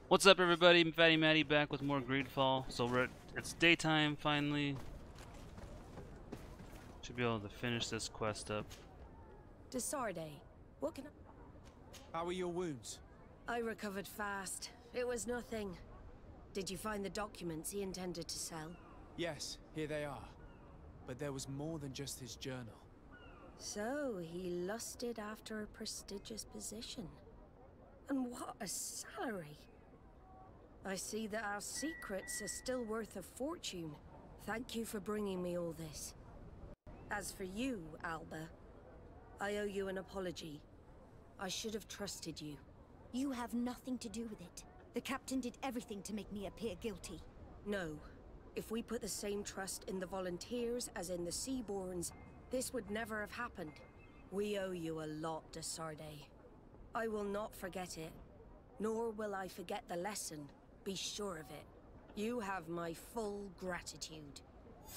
What's up, everybody? Fatty Matty back with more Greedfall. So it's daytime finally. Should be able to finish this quest up. Desarde, what can I... How are your wounds? I recovered fast. It was nothing. Did you find the documents he intended to sell? Yes, here they are. But there was more than just his journal. So, he lusted after a prestigious position. And what a salary! I see that our secrets are still worth a fortune. Thank you for bringing me all this. As for you, Alba, I owe you an apology. I should have trusted you. You have nothing to do with it. The captain did everything to make me appear guilty. No. If we put the same trust in the volunteers as in the Seaborns, this would never have happened. We owe you a lot, Desarde. I will not forget it, nor will I forget the lesson. Be sure of it. You have my full gratitude.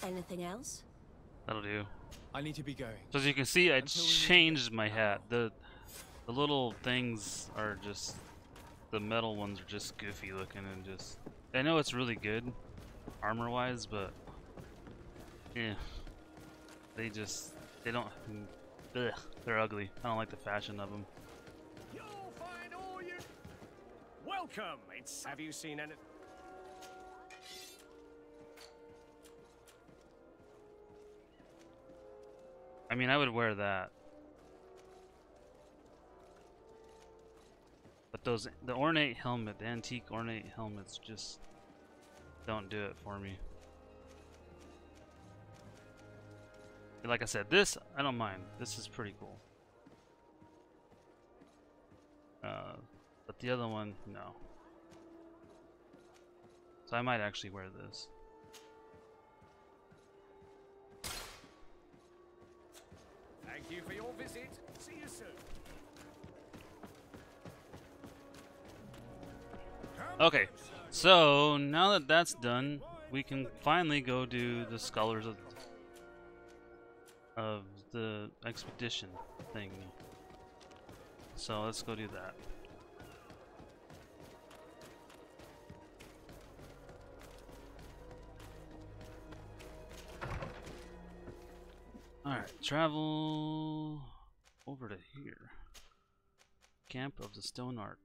Anything else? That'll do. I need to be going. So as you can see, I Until we changed my hat. The little things are just, the metal ones are just goofy looking and just. I know it's really good, armor wise, but yeah, they don't. Ugh, they're ugly. I don't like the fashion of them. You'll find all you... Welcome! Have you seen any... I mean, I would wear that. But the ornate helmet, the antique ornate helmets just don't do it for me. Like I said, this, I don't mind. This is pretty cool. But the other one, no. So I might actually wear this. Thank you for your visit. See you soon. Okay, so now that that's done, we can finally go do the Scholars of the expedition thing. So let's go do that. Alright, travel over to here. Camp of the Stone Arch.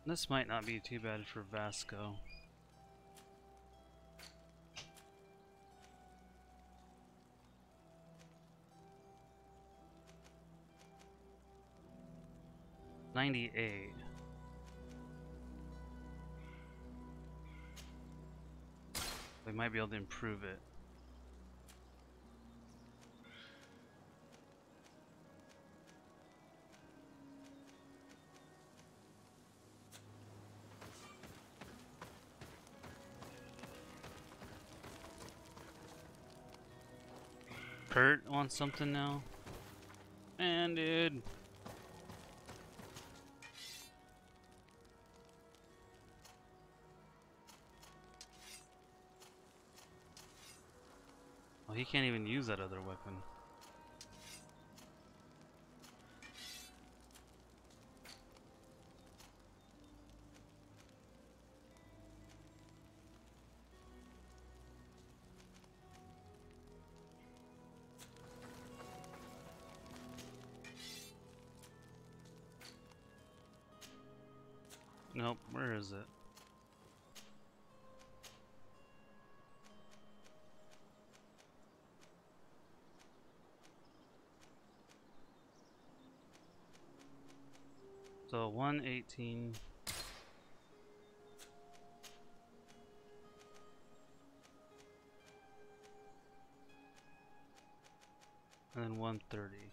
This might not be too bad for Vasco. $98. We might be able to improve it. Kurt wants something now. Man, dude. Well, he can't even use that other weapon. Nope, where is it? So 118. And then 130.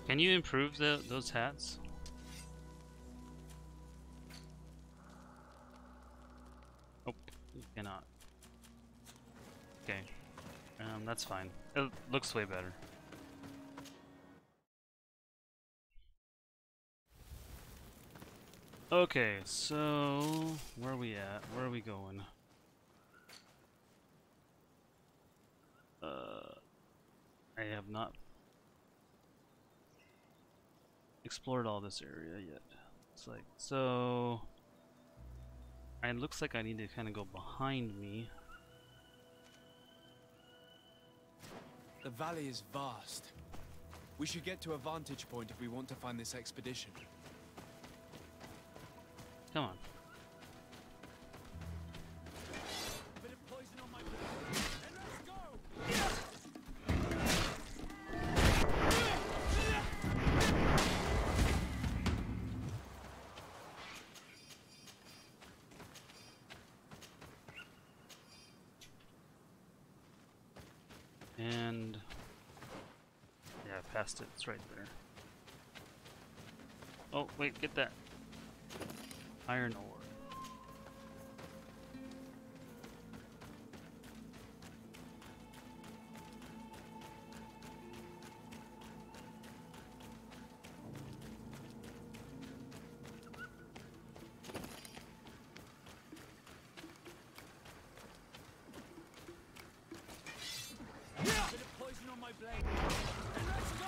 Can you improve those hats? Nope, you cannot. Okay, that's fine. It looks way better. Okay, so where are we at? Where are we going? I have not explored all this area yet. It's like, so it looks like I need to kind of go behind me. The valley is vast. We should get to a vantage point if we want to find this expedition. Come on. Bit of poison on my blade, and let's go! And yeah, I passed it. It's right there. Oh, wait, get that iron ore. Bit of poison on my blade, and let's go!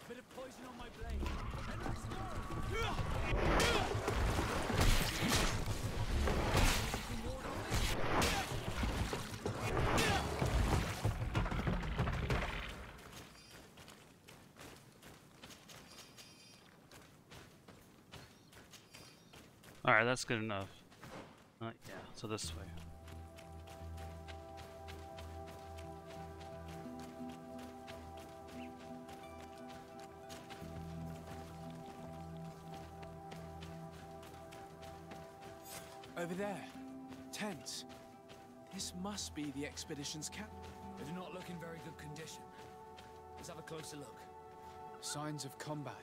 Bit of poison on my blade, and let's go! Alright, that's good enough. Yeah, so this way. Over there. Tents. This must be the expedition's camp. They do not look in very good condition. Let's have a closer look. Signs of combat.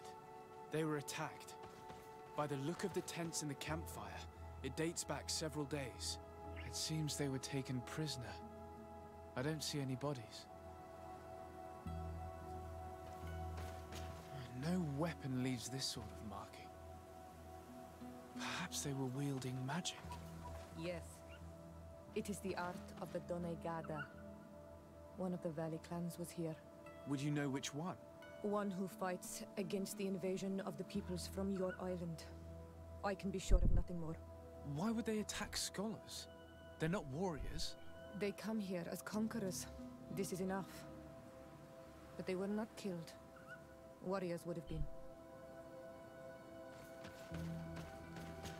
They were attacked. By the look of the tents in the campfire, it dates back several days. It seems they were taken prisoner. I don't see any bodies. No weapon leaves this sort of marking. Perhaps they were wielding magic. Yes. It is the art of the Donegada. One of the Valley clans was here. Would you know which one? One who fights against the invasion of the peoples from your island. I can be sure of nothing more. Why would they attack scholars? They're not warriors. They come here as conquerors. This is enough. But they were not killed. Warriors would have been.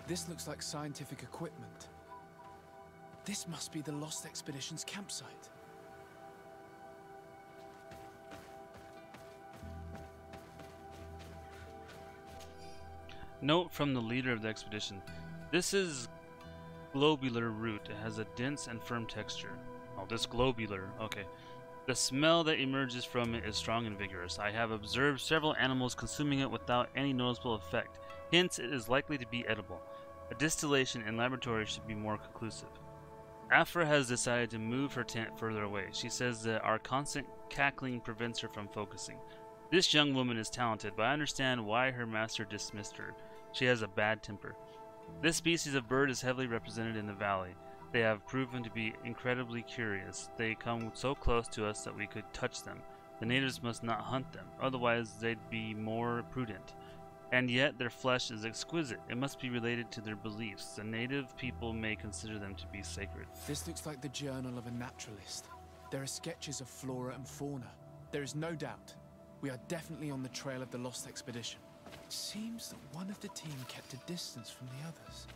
This looks like scientific equipment. This must be the Lost Expedition's campsite. Note from the leader of the expedition. This is globular root. It has a dense and firm texture. Oh, this globular. Okay. The smell that emerges from it is strong and vigorous. I have observed several animals consuming it without any noticeable effect. Hence, it is likely to be edible. A distillation in laboratory should be more conclusive. Aphra has decided to move her tent further away. She says that our constant cackling prevents her from focusing. This young woman is talented, but I understand why her master dismissed her. She has a bad temper. This species of bird is heavily represented in the valley. They have proven to be incredibly curious. They come so close to us that we could touch them. The natives must not hunt them, otherwise they'd be more prudent. And yet their flesh is exquisite. It must be related to their beliefs. The native people may consider them to be sacred. This looks like the journal of a naturalist. There are sketches of flora and fauna. There is no doubt. We are definitely on the trail of the Lost Expedition. It seems that one of the team kept a distance from the others.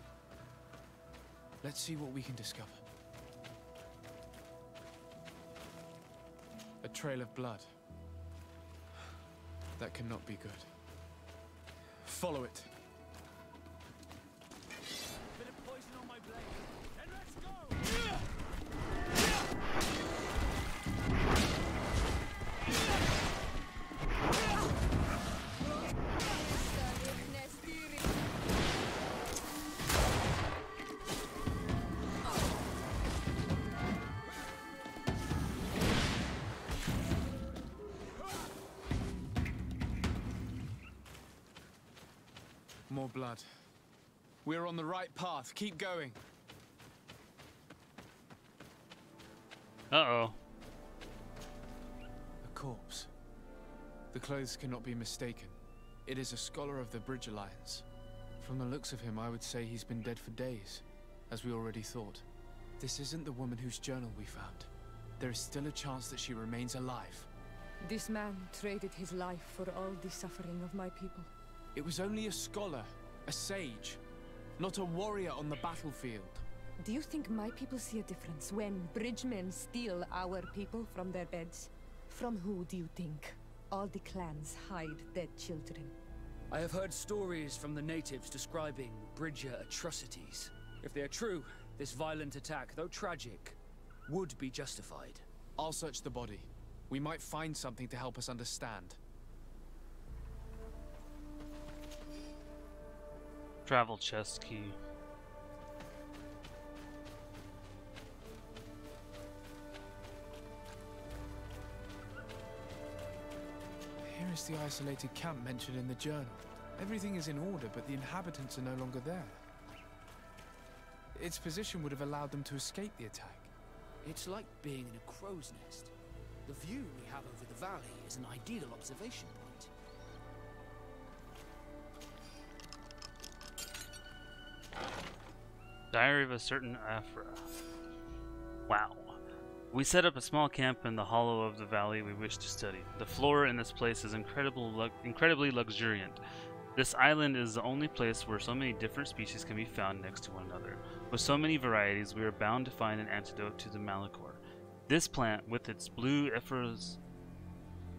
Let's see what we can discover. A trail of blood. That cannot be good. Follow it. Bit of poison on my blade. And let's go! More blood. We're on the right path. Keep going. Uh-oh. A corpse. The clothes cannot be mistaken. It is a scholar of the Bridge Alliance. From the looks of him, I would say he's been dead for days, as we already thought. This isn't the woman whose journal we found. There is still a chance that she remains alive. This man traded his life for all the suffering of my people. It was only a scholar, a sage, not a warrior on the battlefield. Do you think my people see a difference when bridgemen steal our people from their beds? From who do you think all the clans hide dead children? I have heard stories from the natives describing Bridger atrocities. If they are true, this violent attack, though tragic, would be justified. I'll search the body. We might find something to help us understand. Travel chest key. Here is the isolated camp mentioned in the journal. Everything is in order, but the inhabitants are no longer there. Its position would have allowed them to escape the attack. It's like being in a crow's nest. The view we have over the valley is an ideal observation point. Diary of a certain Aphra. Wow. We set up a small camp in the hollow of the valley we wish to study. The flora in this place is incredibly luxuriant. This island is the only place where so many different species can be found next to one another. With so many varieties, we are bound to find an antidote to the Malachor. This plant, with its blue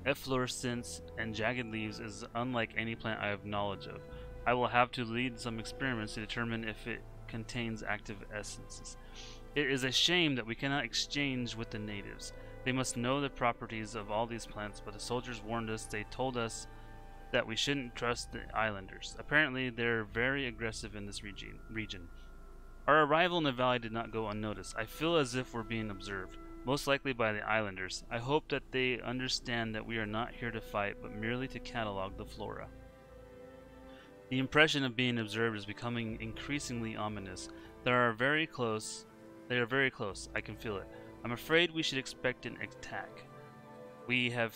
efflorescence and jagged leaves, is unlike any plant I have knowledge of. I will have to lead some experiments to determine if it contains active essences. It is a shame that we cannot exchange with the natives. They must know the properties of all these plants, but the soldiers warned us. They told us that we shouldn't trust the islanders. Apparently, they're very aggressive in this region. Our arrival in the valley did not go unnoticed. I feel as if we're being observed, most likely by the islanders. I hope that they understand that we are not here to fight, but merely to catalog the flora. The impression of being observed is becoming increasingly ominous. They are very close. I can feel it. I'm afraid we should expect an attack. We have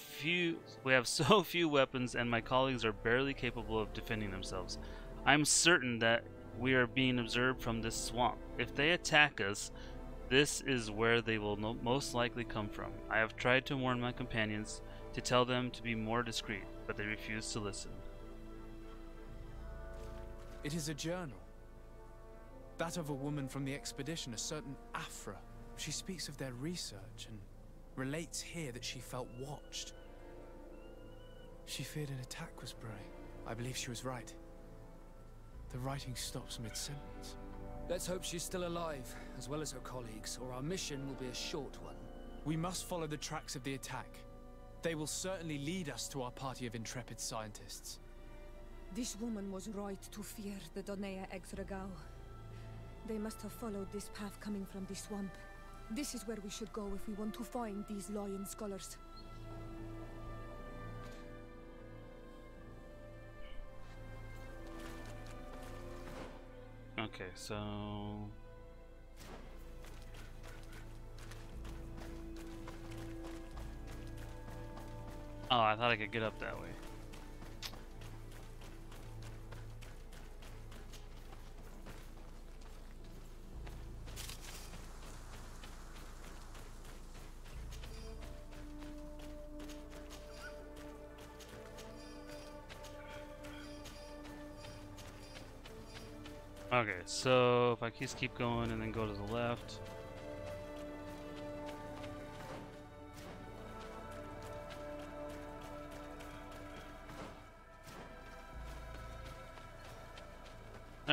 so few weapons, and my colleagues are barely capable of defending themselves. I'm certain that we are being observed from this swamp. If they attack us, this is where they will most likely come from. I have tried to warn my companions, to tell them to be more discreet, but they refuse to listen. It is a journal. That of a woman from the expedition, a certain Aphra. She speaks of their research and relates here that she felt watched. She feared an attack was brewing. I believe she was right. The writing stops mid-sentence. Let's hope she's still alive, as well as her colleagues, or our mission will be a short one. We must follow the tracks of the attack. They will certainly lead us to our party of intrepid scientists. This woman was right to fear the Donea Exregao. They must have followed this path coming from the swamp. This is where we should go if we want to find these lion scholars. Okay, so... Oh, I thought I could get up that way. Okay, so if I just keep going and then go to the left.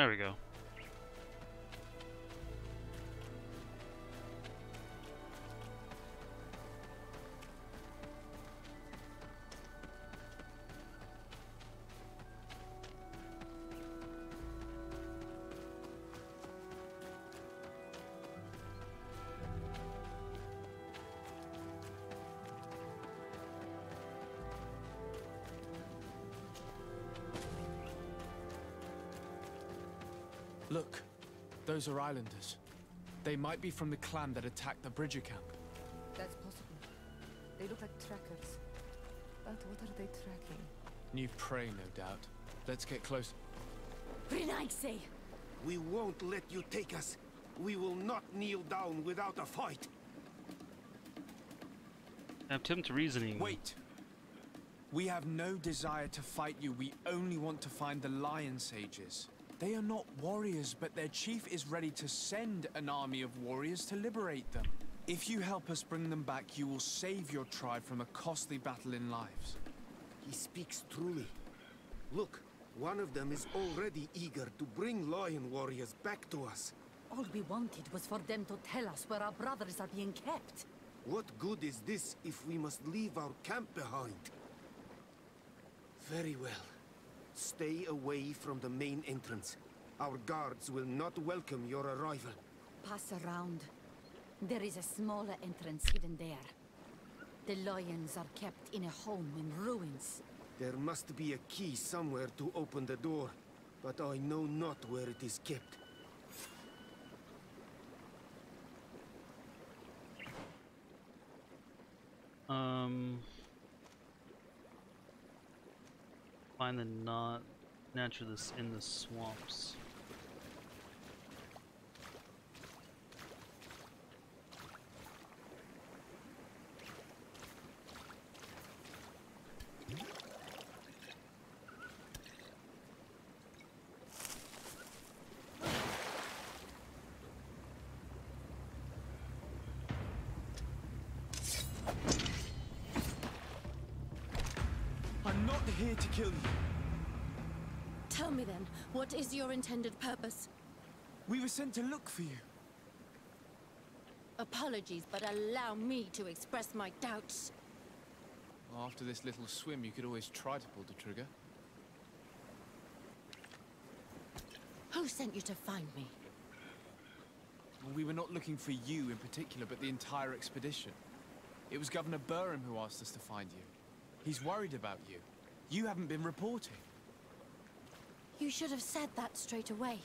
There we go. Look, those are islanders. They might be from the clan that attacked the Bridger camp. That's possible. They look like trackers. But what are they tracking? New prey, no doubt. Let's get close. Renaise! We won't let you take us. We will not kneel down without a fight. Attempt reasoning. Wait! We have no desire to fight you. We only want to find the Lion Sages. They are not warriors, but their chief is ready to send an army of warriors to liberate them. If you help us bring them back, you will save your tribe from a costly battle in lives. He speaks truly. Look, one of them is already eager to bring lion warriors back to us. All we wanted was for them to tell us where our brothers are being kept. What good is this if we must leave our camp behind? Very well. Stay away from the main entrance. Our guards will not welcome your arrival. Pass around. There is a smaller entrance hidden there. The lions are kept in a home in ruins. There must be a key somewhere to open the door, but I know not where it is kept. Find the not naturalists in the swamps. I'm not here to kill you. Tell me then, what is your intended purpose? We were sent to look for you. Apologies, but allow me to express my doubts. Well, after this little swim, you could always try to pull the trigger. Who sent you to find me? Well, we were not looking for you in particular, but the entire expedition. It was Governor Burham who asked us to find you. He's worried about you. You haven't been reporting. You should have said that straight away.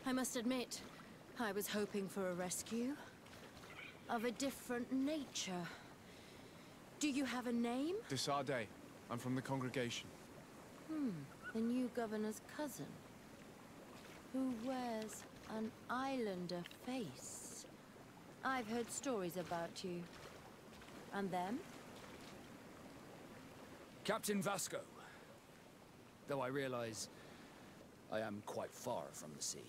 I must admit, I was hoping for a rescue. Of a different nature. Do you have a name? Desade. I'm from the congregation. The new governor's cousin. Who wears an islander face. I've heard stories about you. And them? Captain Vasco. Though I realize I am quite far from the sea.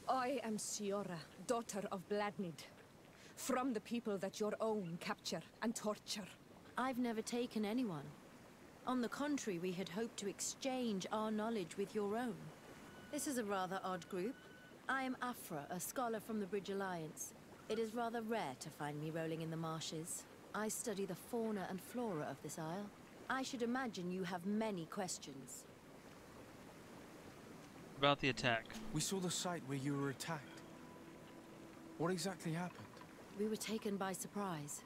I am Siora, daughter of Bladnid. From the people that your own capture and torture. I've never taken anyone. On the contrary, we had hoped to exchange our knowledge with your own. This is a rather odd group. I am Aphra, a scholar from the Bridge Alliance. It is rather rare to find me rolling in the marshes. I study the fauna and flora of this isle. I should imagine you have many questions. About the attack. We saw the site where you were attacked. What exactly happened? We were taken by surprise.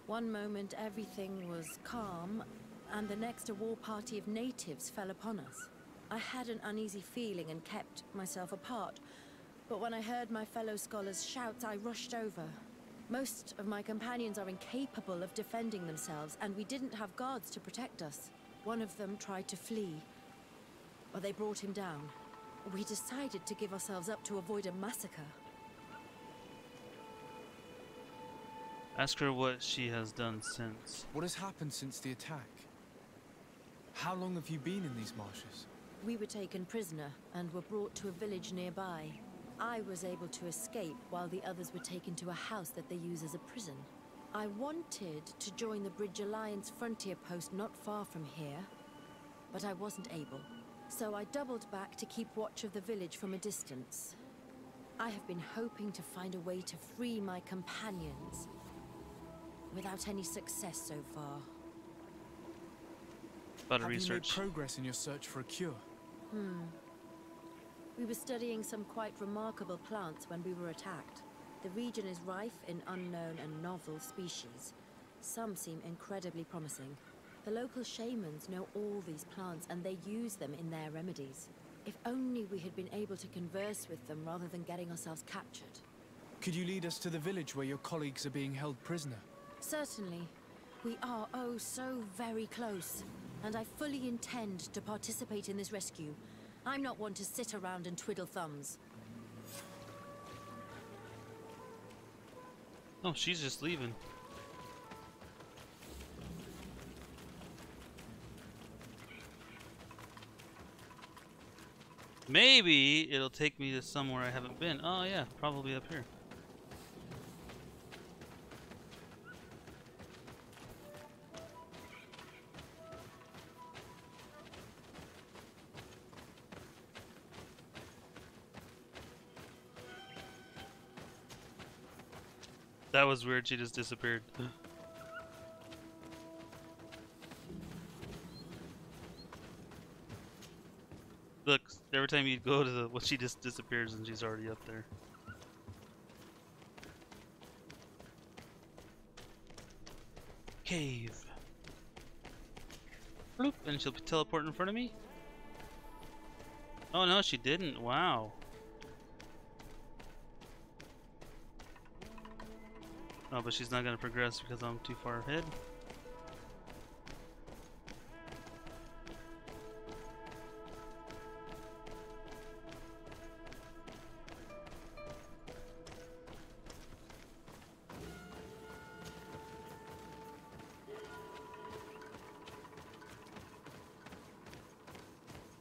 One moment everything was calm, and the next a war party of natives fell upon us. I had an uneasy feeling and kept myself apart, but when I heard my fellow scholars' shouts, I rushed over. Most of my companions are incapable of defending themselves, and we didn't have guards to protect us. One of them tried to flee, but they brought him down. We decided to give ourselves up to avoid a massacre. Ask her what she has done since. What has happened since the attack? How long have you been in these marshes? We were taken prisoner and were brought to a village nearby. I was able to escape while the others were taken to a house that they use as a prison. I wanted to join the Bridge Alliance frontier post not far from here, but I wasn't able. So I doubled back to keep watch of the village from a distance. I have been hoping to find a way to free my companions, without any success so far. About Have you made research. progress in your search for a cure? We were studying some quite remarkable plants when we were attacked. The region is rife in unknown and novel species. Some seem incredibly promising. The local shamans know all these plants and they use them in their remedies. If only we had been able to converse with them rather than getting ourselves captured. Could you lead us to the village where your colleagues are being held prisoner? Certainly. We are oh so very close. And I fully intend to participate in this rescue. I'm not one to sit around and twiddle thumbs. Oh, she's just leaving. Maybe it'll take me to somewhere I haven't been. Oh yeah, probably up here. That was weird, she just disappeared. Look, every time you go to the... well, she just disappears and she's already up there. Cave. Bloop, and she'll teleport in front of me? Oh no, she didn't. Wow. Oh, but she's not gonna progress because I'm too far ahead.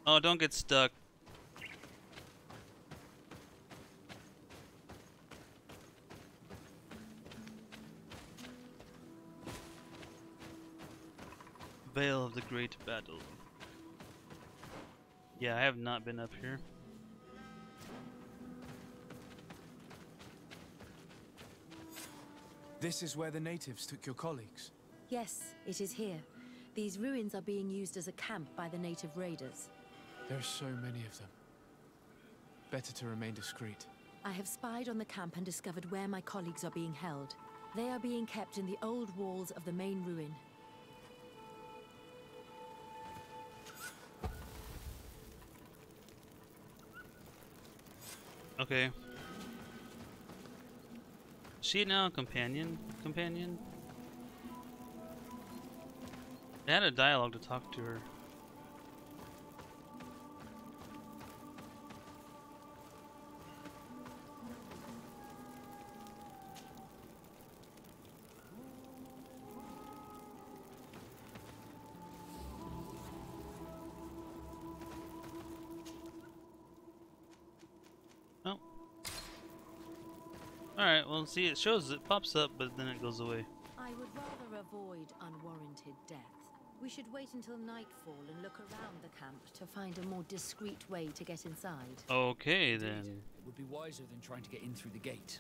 Oh, don't get stuck. Veil of the Great Battle. Yeah, I have not been up here. This is where the natives took your colleagues. Yes, it is here. These ruins are being used as a camp by the native raiders. There are so many of them. Better to remain discreet. I have spied on the camp and discovered where my colleagues are being held. They are being kept in the old walls of the main ruin. Okay. Is she now a companion? Companion? I had a dialogue to talk to her. Oh. Alright, well see, it shows, it pops up, but then it goes away. I would rather avoid unwarranted death. We should wait until nightfall and look around the camp to find a more discreet way to get inside. Okay then. It would be wiser than trying to get in through the gate.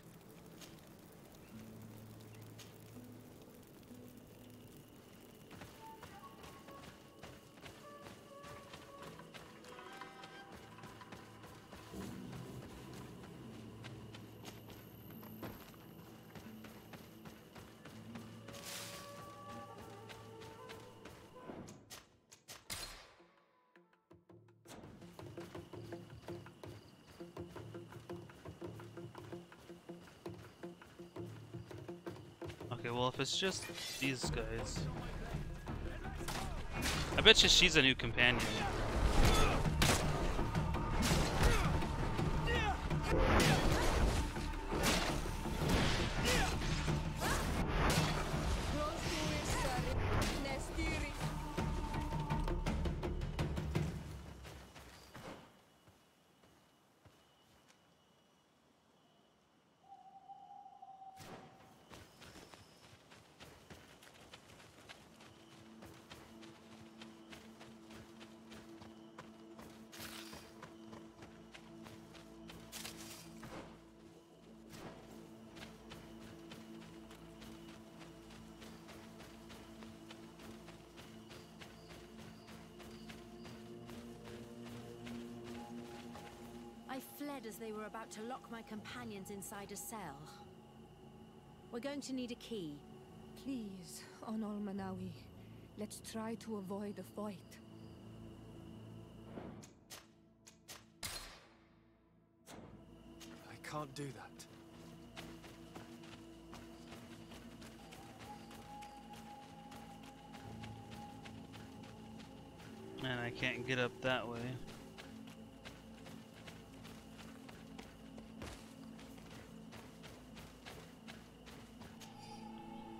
Okay, well if it's just these guys, I bet you she's a new companion. I fled as they were about to lock my companions inside a cell. We're going to need a key. Please, Onol Manawi, let's try to avoid a fight. I can't do that. And I can't get up that way.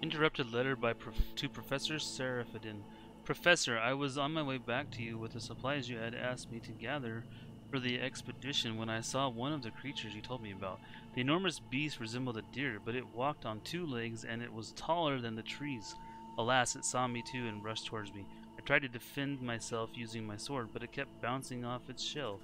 Interrupted letter by to Professor Seraphidin. Professor, I was on my way back to you with the supplies you had asked me to gather for the expedition when I saw one of the creatures you told me about. The enormous beast resembled a deer, but it walked on 2 legs and it was taller than the trees. Alas, it saw me too and rushed towards me. I tried to defend myself using my sword, but it kept bouncing off its shell,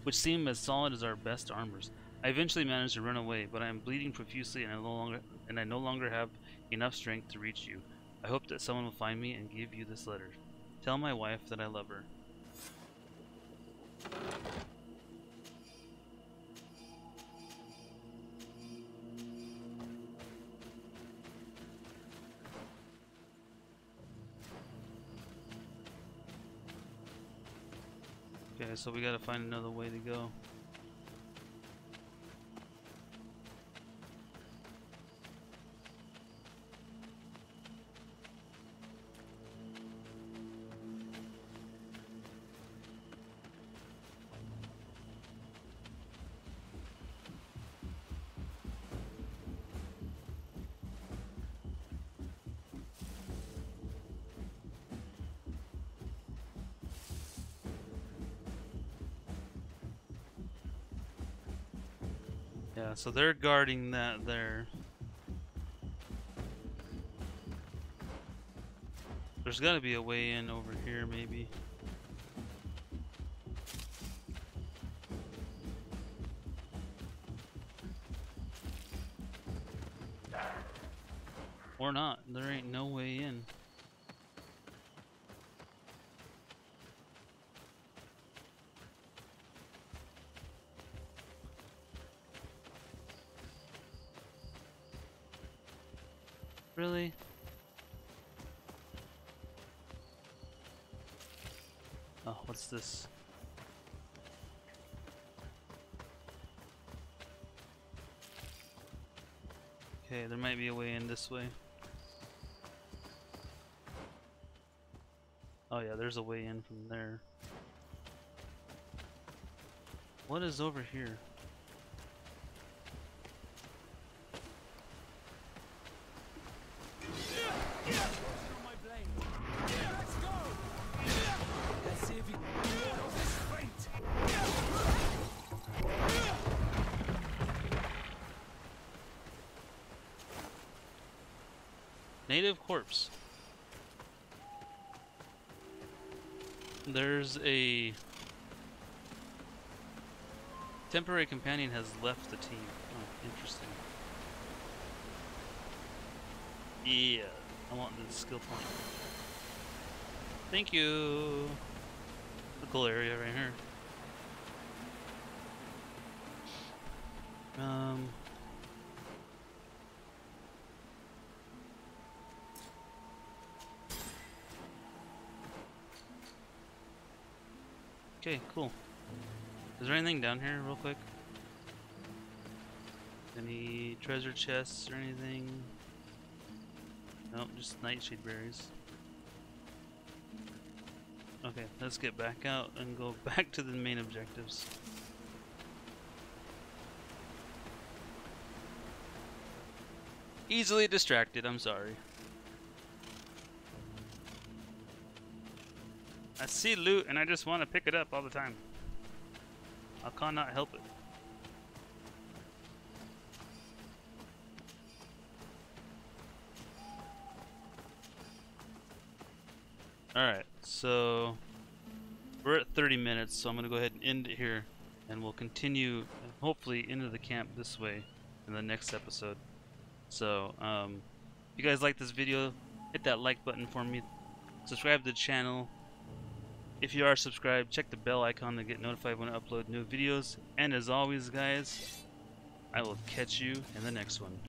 which seemed as solid as our best armors. I eventually managed to run away, but I am bleeding profusely and I no longer have enough strength to reach you. I hope that someone will find me and give you this letter. Tell my wife that I love her. Okay, so we gotta find another way to go. Yeah, so they're guarding that there. There's gotta be a way in over here, maybe. Or not. There ain't no way in. Really? Oh, what's this? Okay, there might be a way in this way. Oh yeah, there's a way in from there. What is over here? Native corpse. There's a temporary companion has left the team. Oh, interesting. Yeah, I want the skill point. Thank you. The cool area right here. Okay, cool. Is there anything down here real quick? Any treasure chests or anything? Nope, just nightshade berries. Okay, let's get back out and go back to the main objectives. Easily distracted, I'm sorry. I see loot and I just want to pick it up all the time. I cannot help it. Alright, so we're at 30 minutes, so I'm going to go ahead and end it here. And we'll continue, hopefully, into the camp this way in the next episode. So, if you guys like this video, hit that like button for me. Subscribe to the channel. If you are subscribed, check the bell icon to get notified when I upload new videos. And as always, guys, I will catch you in the next one.